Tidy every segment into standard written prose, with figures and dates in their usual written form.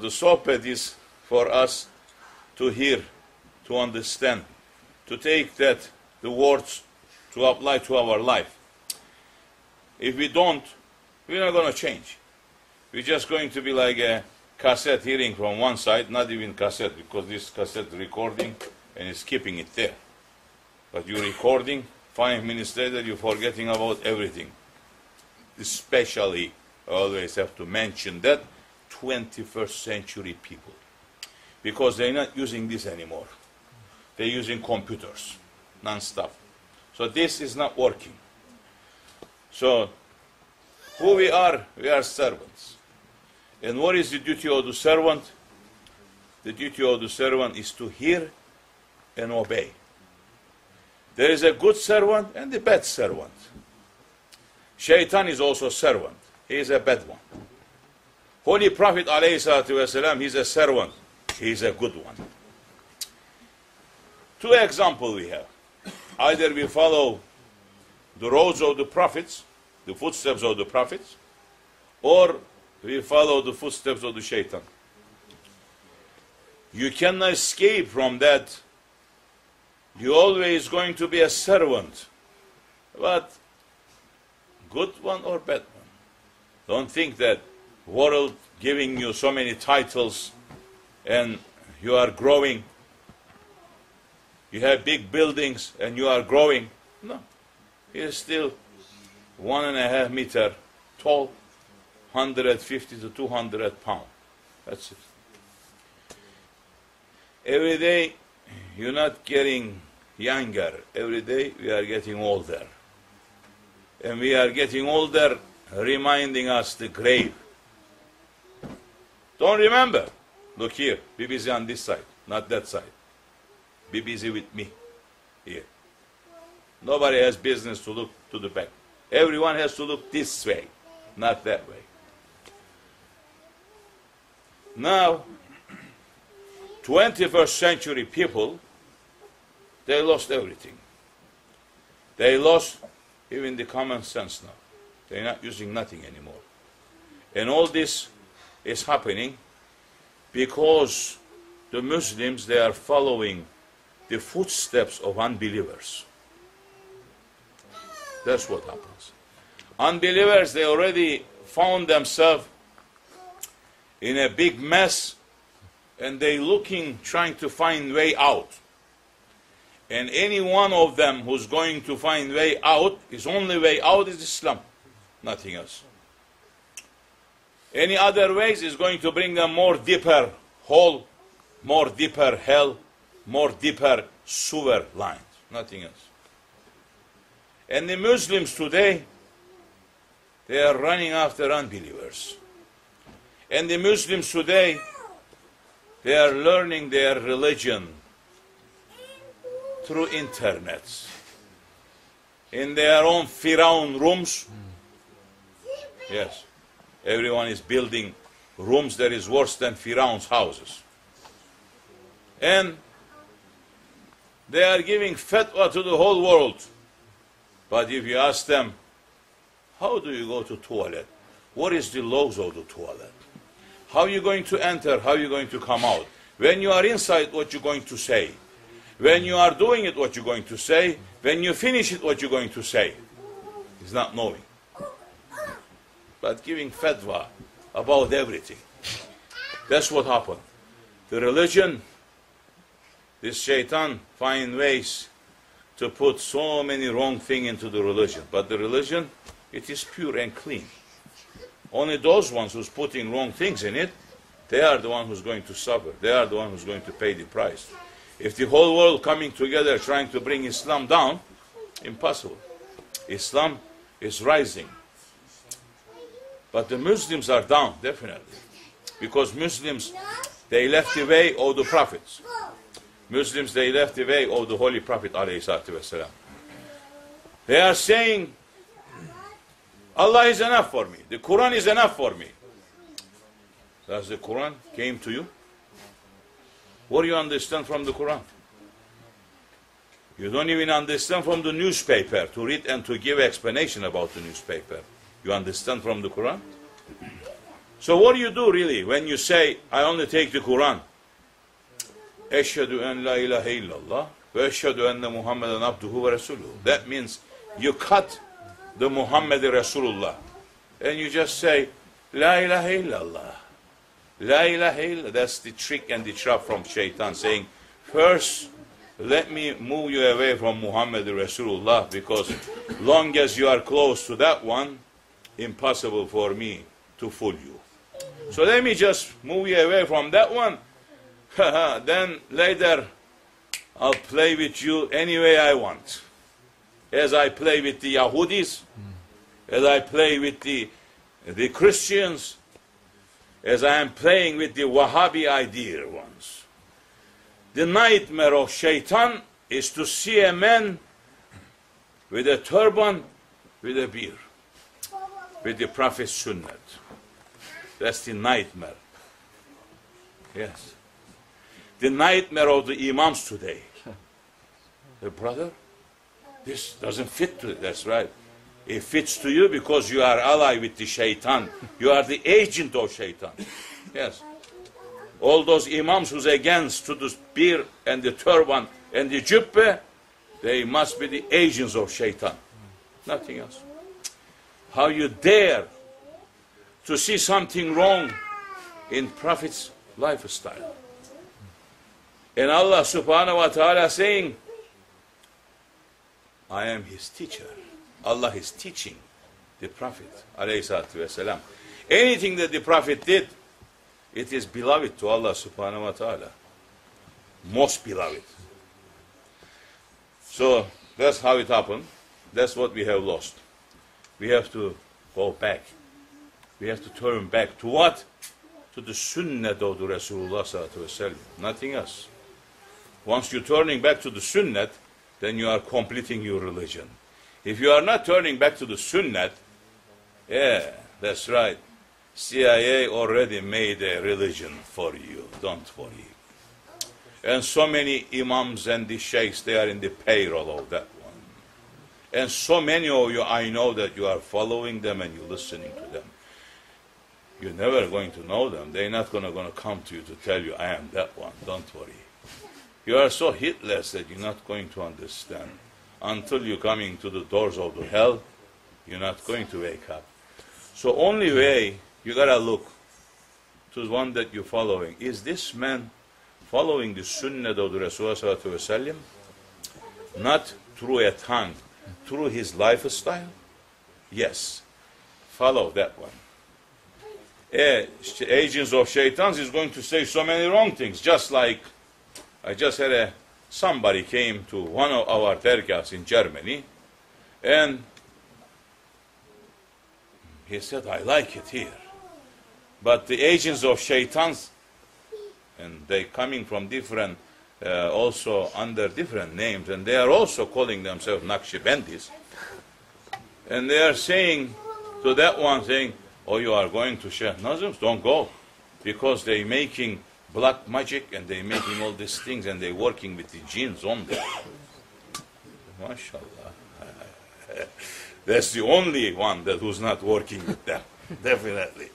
the Sohbet is for us to hear, to understand, to take that, the words, to apply to our life. If we don't, we're not going to change. We're just going to be like a cassette hearing from one side, not even cassette, because this cassette recording and it's keeping it there. But you're recording, 5 minutes later you're forgetting about everything. Especially, I always have to mention that, 21st century people. Because they're not using this anymore. They're using computers, non-stop. So this is not working. So, who we are servants. And what is the duty of the servant? The duty of the servant is to hear and obey. There is a good servant and a bad servant. Shaitan is also a servant. He is a bad one. Holy Prophet ﷺ, he is a servant. He is a good one. 2 examples we have. Either we follow the roads of the prophets, the footsteps of the prophets, or we follow the footsteps of the shaitan. You cannot escape from that. You're always going to be a servant. But good one or bad one. Don't think that world giving you so many titles and you are growing. You have big buildings and you are growing. No. He is still 1.5 meters tall, 150 to 200 pounds. That's it. Every day you're not getting younger. Every day we are getting older. And we are getting older, reminding us the grave. Don't remember. Look here, be busy on this side, not that side. Be busy with me here. Nobody has business to look to the back. Everyone has to look this way, not that way. Now, 21st century people, they lost everything. They lost even the common sense now. They're not using nothing anymore. And all this is happening because the Muslims, they are following the footsteps of unbelievers. That's what happens. Unbelievers, they already found themselves in a big mess, and they looking, trying to find way out. And any one of them who's going to find way out, his only way out is Islam, nothing else. Any other ways is going to bring them more deeper hole, more deeper hell, more deeper sewer lines, nothing else. And the Muslims today, they are running after unbelievers. And the Muslims today, they are learning their religion through internets, in their own Firaun rooms. Yes, everyone is building rooms that is worse than Firaun's houses. And they are giving fatwa to the whole world. But if you ask them, how do you go to toilet? What is the laws of the toilet? How are you going to enter? How are you going to come out? When you are inside, what you're going to say? When you are doing it, what you're going to say? When you finish it, what you're going to say? He's not knowing. But giving fatwa about everything. That's what happened. The religion, this shaitan find ways to put so many wrong things into the religion. But the religion, it is pure and clean. Only those ones who's putting wrong things in it, they are the one who's going to suffer. They are the one who's going to pay the price. If the whole world coming together trying to bring Islam down, impossible. Islam is rising. But the Muslims are down, definitely. Because Muslims, they left the way of the prophets. Muslims, they left the way of the Holy Prophet ﷺ. They are saying, Allah is enough for me. The Quran is enough for me. Does the Quran came to you? What do you understand from the Quran? You don't even understand from the newspaper to read and to give explanation about the newspaper. You understand from the Quran? So what do you do really when you say, I only take the Quran? Eşhedü en la ilahe illallah ve eşhedü enne Muhammeden abduhu ve resuluhu. That means you cut the Muhammad Rasulullah. And you just say, La ilahe illallah. La ilaha illallah. That's the trick and the trap from Shaitan, saying, first, let me move you away from Muhammad Rasulullah, because long as you are close to that one, impossible for me to fool you. So let me just move you away from that one. Then later, I'll play with you any way I want. As I play with the Yahudis, as I play with the Christians, as I am playing with the Wahhabi idea ones. The nightmare of Shaitan is to see a man with a turban, with a beard, with the Prophet's Sunnah. That's the nightmare. Yes. The nightmare of the Imams today. The brother, this doesn't fit to it. That's right. It fits to you because you are ally with the Shaitan. You are the agent of Shaitan. Yes. All those Imams who's against to the beard and the turban and the jubbah, they must be the agents of Shaitan. Nothing else. How you dare to see something wrong in Prophet's lifestyle. And Allah subhanahu wa ta'ala saying, I am his teacher. Allah is teaching the Prophet alayhi salatu wasalam. Anything that the Prophet did, it is beloved to Allah subhanahu wa ta'ala. Most beloved. So that's how it happened. That's what we have lost. We have to go back. We have to turn back to what? To the sunnah of the Rasulullah sallallahu alaihi wasallam. Nothing else. Once you're turning back to the sunnah, then you are completing your religion. If you are not turning back to the sunnah, yeah, that's right. CIA already made a religion for you. Don't worry. And so many imams and the sheikhs, they are in the payroll of that one. And so many of you, I know that you are following them and you're listening to them. You're never going to know them. They're not going to come to you to tell you, I am that one. Don't worry. You are so heedless that you're not going to understand. Until you're coming to the doors of the hell, you're not going to wake up. So only way you got to look to the one that you're following. Is this man following the sunnah of the Rasulullah sallallahu alaihi wasallam? Not through a tongue, through his lifestyle? Yes. Follow that one. Agents of Shaitans is going to say so many wrong things. Just like I just had somebody came to one of our dergahs in Germany, and he said, I like it here. But the agents of Shaitans, and they coming from different, also under different names, and they are also calling themselves Naqshbandis. And they are saying to that one, saying, oh, you are going to Shaykh Nazim's? Don't go. Because they're making black magic, and they're making all these things, and they're working with the jinns on them. MashaAllah. That's the only one that who's not working with them. Definitely.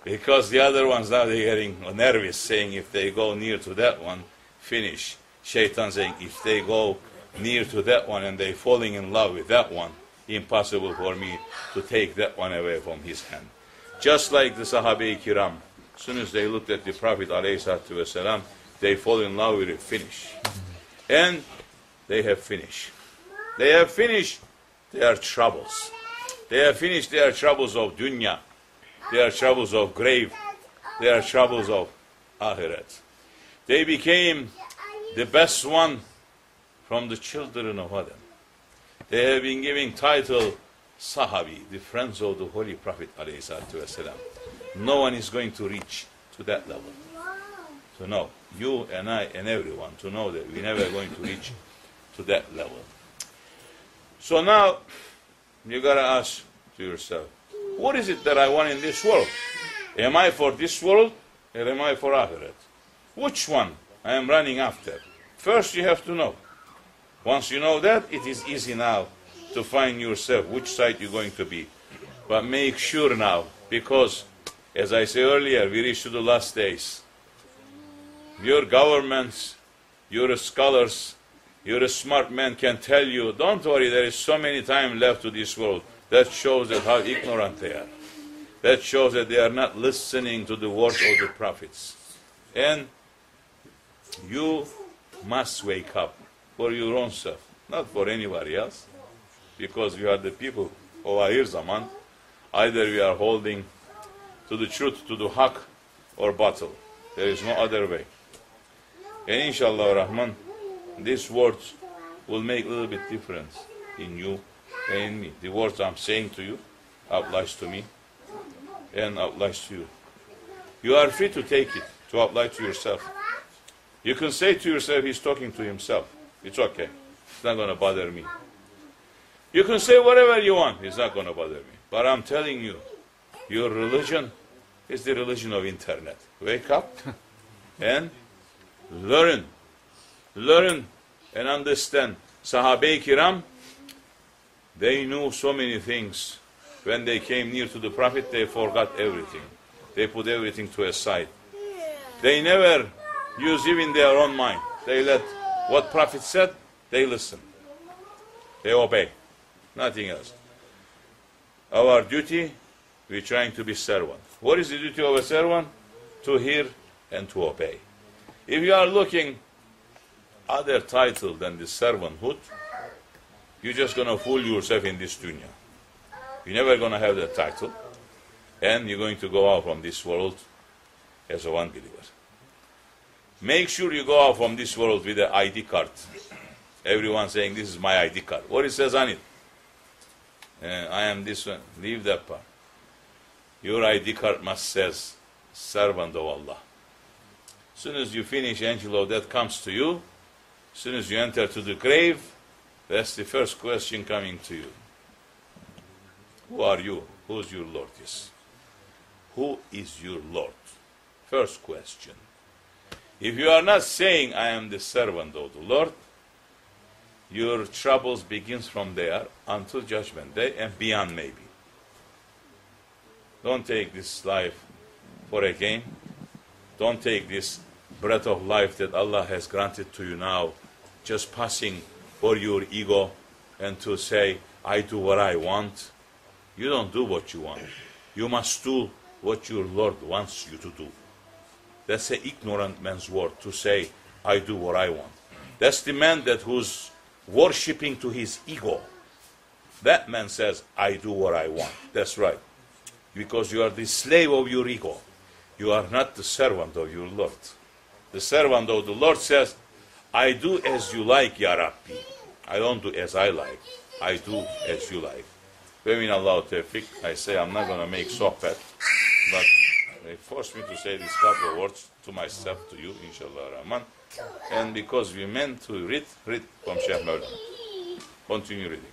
Because the other ones now, they're getting nervous, saying if they go near to that one, finish. Shaitan saying if they go near to that one and they're falling in love with that one, impossible for me to take that one away from his hand. Just like the Sahabe Kiram, as soon as they looked at the Prophet ﷺ, they fall in love with it, finish. And they have finished. They have finished their troubles. They have finished their troubles of dunya, their troubles of grave, their troubles of akhirat. They became the best one from the children of Adam. They have been giving title Sahabi, the friends of the Holy Prophet ﷺ. No one is going to reach to that level. So no, you and I and everyone to know that we're never going to reach to that level. So now, you got to ask to yourself, what is it that I want in this world? Am I for this world or am I for Akhirat? Which one I am running after? First you have to know. Once you know that, it is easy now to find yourself which side you're going to be. But make sure now, because As I said earlier, we reach to the last days. Your governments, your scholars, your smart men can tell you, don't worry, there is so many time left to this world. That shows that how ignorant they are. That shows that they are not listening to the words of the prophets. And you must wake up for your own self, not for anybody else. Because we are the people of Ahir Zaman. Either we are holding to the truth, to the haq, or batil. There is no other way. And inshallah Rahman, these words will make a little bit difference in you and in me. The words I'm saying to you applies to me and applies to you. You are free to take it, to apply to yourself. You can say to yourself, he's talking to himself. It's okay. It's not going to bother me. You can say whatever you want. It's not going to bother me. But I'm telling you, your religion is the religion of internet. Wake up and learn. Learn and understand. Sahabe-i Kiram, they knew so many things. When they came near to the Prophet, they forgot everything. They put everything to a side. They never used even their own mind. They let what Prophet said, they listen. They obey. Nothing else. Our duty, we're trying to be servant. What is the duty of a servant? To hear and to obey. If you are looking other title than the servanthood, you're just going to fool yourself in this dunya. You're never going to have that title, and you're going to go out from this world as a unbeliever. Make sure you go out from this world with an ID card. Everyone saying, this is my ID card. What it says on it? I am this one. Leave that part. Your ID card must says, servant of Allah. As soon as you finish, angel of death comes to you. As soon as you enter to the grave, that's the first question coming to you. Who are you? Who's your Lord? Yes. Who is your Lord? First question. If you are not saying, I am the servant of the Lord, your troubles begins from there until judgment day and beyond maybe. Don't take this life for a game. Don't take this breath of life that Allah has granted to you now, just passing for your ego and to say, I do what I want. You don't do what you want. You must do what your Lord wants you to do. That's an ignorant man's word, to say, I do what I want. That's the man that who's worshipping to his ego. That man says, I do what I want. That's right. Because you are the slave of your ego. You are not the servant of your Lord. The servant of the Lord says, I do as you like, Ya Rabbi. I don't do as I like. I do as you like. When Allah tawfiq, I say I'm not going to make sohbet, but they forced me to say these couple of words to myself, to you, inshallah Rahman. And because we meant to read from Shaykh Mawlana. Continue reading.